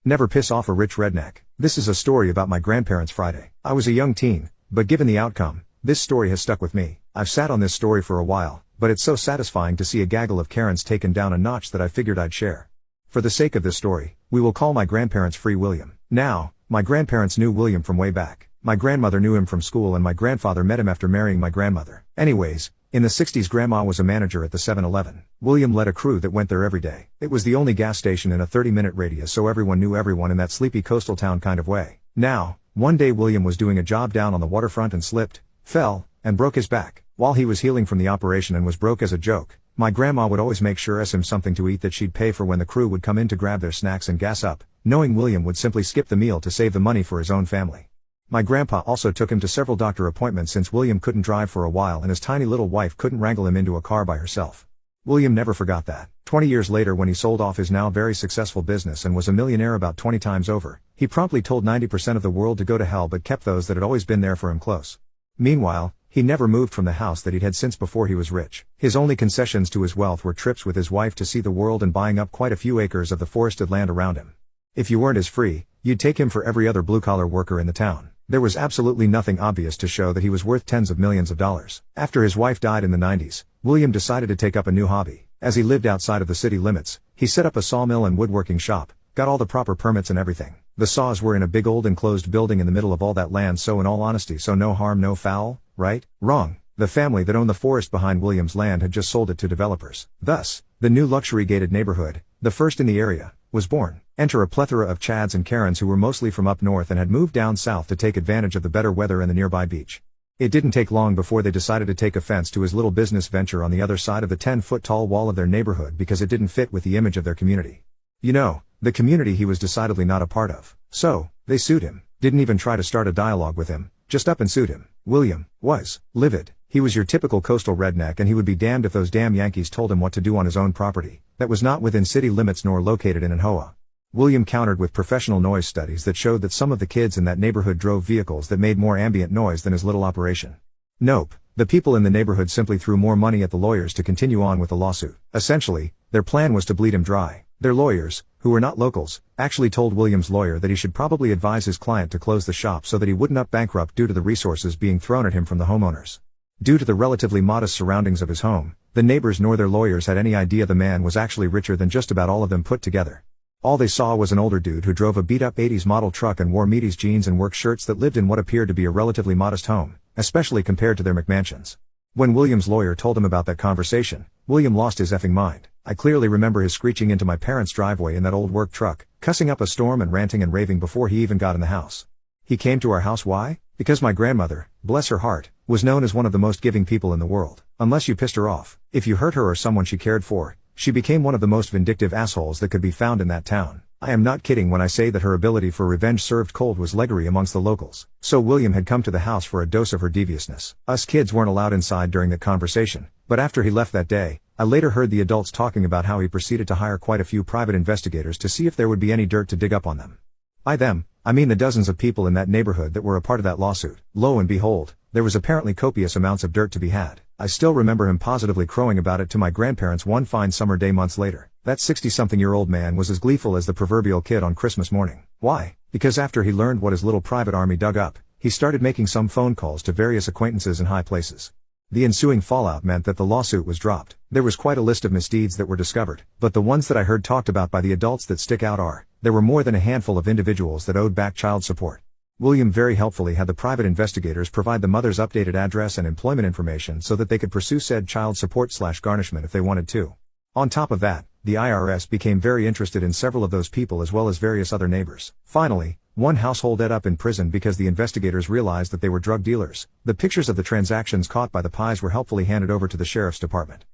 Never piss off a rich redneck. This is a story about my grandparents' Friday. I was a young teen, but given the outcome, this story has stuck with me. I've sat on this story for a while, but it's so satisfying to see a gaggle of Karens taken down a notch that I figured I'd share. For the sake of this story, we will call my grandparents Free William. Now, my grandparents knew William from way back. My grandmother knew him from school and my grandfather met him after marrying my grandmother. Anyways, in the 60s Grandma was a manager at the 7-Eleven. William led a crew that went there every day. It was the only gas station in a 30-minute radius, so everyone knew everyone in that sleepy coastal town kind of way. Now, one day William was doing a job down on the waterfront and slipped, fell, and broke his back. While he was healing from the operation and was broke as a joke, my grandma would always make sure him something to eat that she'd pay for when the crew would come in to grab their snacks and gas up, knowing William would simply skip the meal to save the money for his own family. My grandpa also took him to several doctor appointments since William couldn't drive for a while and his tiny little wife couldn't wrangle him into a car by herself. William never forgot that. 20 years later, when he sold off his now very successful business and was a millionaire about 20 times over, he promptly told 90% of the world to go to hell but kept those that had always been there for him close. Meanwhile, he never moved from the house that he'd had since before he was rich. His only concessions to his wealth were trips with his wife to see the world and buying up quite a few acres of the forested land around him. If you weren't as free, you'd take him for every other blue-collar worker in the town. There was absolutely nothing obvious to show that he was worth tens of millions of dollars. After his wife died in the 90s, William decided to take up a new hobby. As he lived outside of the city limits, he set up a sawmill and woodworking shop, got all the proper permits and everything. The saws were in a big old enclosed building in the middle of all that land, so in all honesty, so no harm no foul, right? Wrong. The family that owned the forest behind William's land had just sold it to developers. Thus, the new luxury gated neighborhood, the first in the area, was born. Enter a plethora of Chads and Karens who were mostly from up north and had moved down south to take advantage of the better weather and the nearby beach. It didn't take long before they decided to take offense to his little business venture on the other side of the 10-foot tall wall of their neighborhood because it didn't fit with the image of their community. You know, the community he was decidedly not a part of. So, they sued him. Didn't even try to start a dialogue with him, just up and sued him. William was livid. He was your typical coastal redneck and he would be damned if those damn Yankees told him what to do on his own property that was not within city limits nor located in an hoa. William countered with professional noise studies that showed that some of the kids in that neighborhood drove vehicles that made more ambient noise than his little operation. Nope, the people in the neighborhood simply threw more money at the lawyers to continue on with the lawsuit. Essentially, their plan was to bleed him dry. Their lawyers, who were not locals, actually told William's lawyer that he should probably advise his client to close the shop so that he wouldn't up bankrupt due to the resources being thrown at him from the homeowners. Due to the relatively modest surroundings of his home, the neighbors nor their lawyers had any idea the man was actually richer than just about all of them put together. All they saw was an older dude who drove a beat-up 80s model truck and wore meaties jeans and work shirts that lived in what appeared to be a relatively modest home, especially compared to their McMansions. When William's lawyer told him about that conversation, William lost his effing mind. I clearly remember his screeching into my parents' driveway in that old work truck, cussing up a storm and ranting and raving before he even got in the house. He came to our house, why? Because my grandmother, bless her heart, was known as one of the most giving people in the world. Unless you pissed her off, if you hurt her or someone she cared for, she became one of the most vindictive assholes that could be found in that town. I am not kidding when I say that her ability for revenge served cold was legendary amongst the locals. So William had come to the house for a dose of her deviousness. Us kids weren't allowed inside during that conversation, but after he left that day, I later heard the adults talking about how he proceeded to hire quite a few private investigators to see if there would be any dirt to dig up on them. By them, I mean the dozens of people in that neighborhood that were a part of that lawsuit. Lo and behold, there was apparently copious amounts of dirt to be had. I still remember him positively crowing about it to my grandparents one fine summer day months later. That 60-something-year-old man was as gleeful as the proverbial kid on Christmas morning. Why? Because after he learned what his little private army dug up, he started making some phone calls to various acquaintances in high places. The ensuing fallout meant that the lawsuit was dropped. There was quite a list of misdeeds that were discovered, but the ones that I heard talked about by the adults that stick out are, there were more than a handful of individuals that owed back child support. William very helpfully had the private investigators provide the mother's updated address and employment information so that they could pursue said child support/garnishment if they wanted to. On top of that, the IRS became very interested in several of those people as well as various other neighbors. Finally, one household ended up in prison because the investigators realized that they were drug dealers. The pictures of the transactions caught by the pies were helpfully handed over to the sheriff's department.